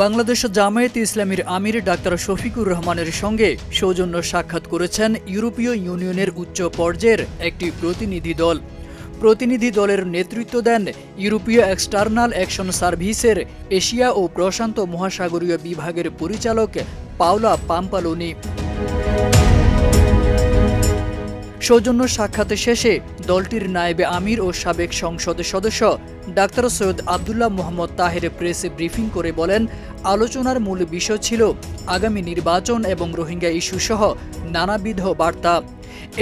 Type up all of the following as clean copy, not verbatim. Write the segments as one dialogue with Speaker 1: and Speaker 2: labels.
Speaker 1: বাংলাদেশ জামায়াতে ইসলামীর আমির ডাক্তার শফিকুর রহমানের সঙ্গে সৌজন্য সাক্ষাৎ করেছেন ইউরোপীয় ইউনিয়নের উচ্চ পর্যায়ের একটি প্রতিনিধি দল। প্রতিনিধি দলের নেতৃত্ব দেন ইউরোপীয় এক্সটার্নাল অ্যাকশন সার্ভিসের এশিয়া ও প্রশান্ত মহাসাগরীয় বিভাগের পরিচালক পাওলা পাম্পালোনি। সৌজন্য সাক্ষাৎ শেষে দলটির নায়েবে আমির ও সাবেক সংসদ সদস্য doctor Syed Abdullah Mohammad Taher press briefing করে বলেন, আলোচনার মূল বিষয় ছিল আগামী নির্বাচন এবং রোহিঙ্গা ইস্যু সহ নানাবিধ বার্তা।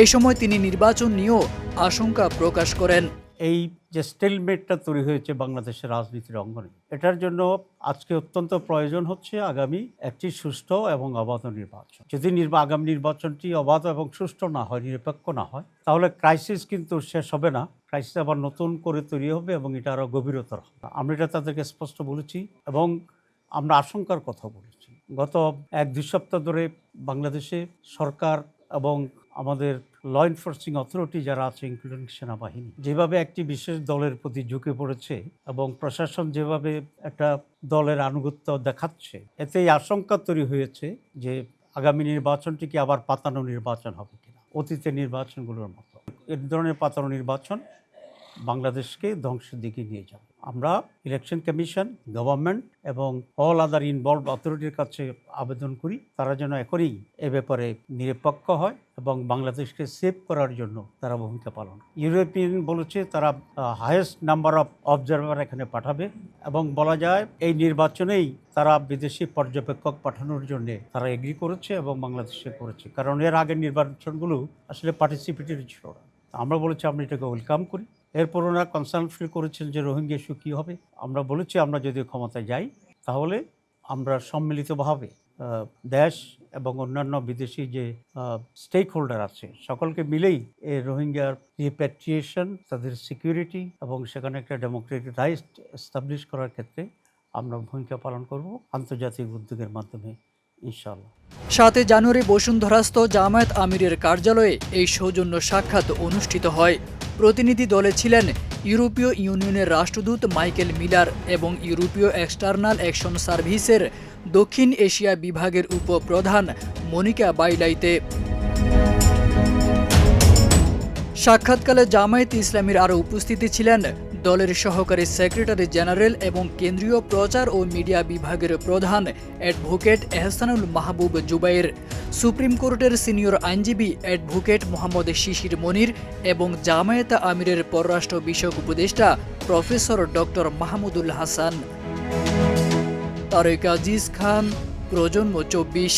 Speaker 1: এ সময় তিনি নির্বাচন নিয়েও আশঙ্কা প্রকাশ করেন।
Speaker 2: এই যে স্টেলমেটটা তৈরি হয়েছে বাংলাদেশের রাজনীতির অঙ্গনে, এটার জন্য আজকে অত্যন্ত প্রয়োজন হচ্ছে আগামী একটি সুষ্ঠু এবং অবাধ নির্বাচন। যদি আগামী নির্বাচনটি অবাধ এবং সুষ্ঠু না হয়, নিরপেক্ষ না হয়, তাহলে ক্রাইসিস কিন্তু শেষ হবে না, ক্রাইসিস আবার নতুন করে তৈরি হবে এবং এটা আরও গভীরতর হবে। আমরা এটা তাদেরকে স্পষ্ট বলেছি এবং আমরা আশঙ্কার কথা বলেছি। গত 1-2 সপ্তাহ ধরে বাংলাদেশে সরকার এবং আমাদের ল এনফোর্সিং অথরিটি যারা আছে, ইনক্লুডিং সেনাবাহিনী, যেভাবে একটি বিশেষ দলের প্রতি ঝুঁকে পড়েছে এবং প্রশাসন যেভাবে একটা দলের আনুগত্য দেখাচ্ছে, এতেই আশঙ্কা তৈরি হয়েছে যে আগামী নির্বাচনটি কি আবার পাতানো নির্বাচন হবে কিনা, অতীতের নির্বাচনগুলোর মতো। এই ধরনের পাতানো নির্বাচন বাংলাদেশকে ধ্বংসের দিকে নিয়ে যাবে। আমরা ইলেকশন কমিশন, গভর্নমেন্ট এবং অল আদার ইনভলভ অথরিটির কাছে আবেদন করি তারা যেন এখনই এ ব্যাপারে নিরপেক্ষ হয় এবং বাংলাদেশকে সেভ করার জন্য তারা ভূমিকা পালন। ইউরোপিয়ান বলেছে তারা হাইয়েস্ট নাম্বার অফ অবজারভার এখানে পাঠাবে এবং বলা যায় এই নির্বাচনেই তারা বিদেশি পর্যবেক্ষক পাঠানোর জন্য তারা এগ্রি করেছে এবং বাংলাদেশে করেছে, কারণ এর আগের নির্বাচনগুলো আসলে পার্টিসিপেটরি ছিল না। আমরা বলেছি আমরা এটাকে ওয়েলকাম করি। এরপর ওনারা কনসার্ন ফিল করেছেন যে রোহিঙ্গা ইস্যু কী হবে। আমরা বলেছি আমরা যদি ক্ষমতায় যাই তাহলে আমরা সম্মিলিতভাবে দেশ এবং অন্যান্য বিদেশি যে স্টেক হোল্ডার আছে সকলকে মিলেই এই রোহিঙ্গার রিপ্যাট্রিয়েশন, তাদের সিকিউরিটি এবং সেখানে একটা ডেমোক্রেটিক রাইট এস্টাবলিশ করার ক্ষেত্রে আমরা ভূমিকা পালন করব আন্তর্জাতিক উদ্যোগের মাধ্যমে, ইনশাআল্লাহ।
Speaker 1: 7 জানুয়ারি বসুন্ধরাস্থ জামায়াত আমিরের কার্যালয়ে এই সৌজন্য সাক্ষাৎ অনুষ্ঠিত হয়। প্রতিনিধি দলে ছিলেন ইউরোপীয় ইউনিয়নের রাষ্ট্রদূত মাইকেল মিলার এবং ইউরোপীয় এক্সটার্নাল অ্যাকশন সার্ভিসের দক্ষিণ এশিয়া বিভাগের উপপ্রধান মনিকা বাইলাইতে। সাক্ষাৎকালে জামায়াতে ইসলামীর আরও উপস্থিতি ছিলেন দলের সহকারী সেক্রেটারি জেনারেল এবং কেন্দ্রীয় প্রচার ও মিডিয়া বিভাগের প্রধান অ্যাডভোকেট এহসানুল মাহবুব জুবাইর, সুপ্রিম কোর্টের সিনিয়র আইনজীবী অ্যাডভোকেট মোহাম্মদ শিশির মনির এবং জামায়াতে আমিরের পররাষ্ট্র বিষয়ক উপদেষ্টা প্রফেসর ডক্টর মাহমুদুল হাসান। তারেক আজিজ খান, প্রজন্ম 24।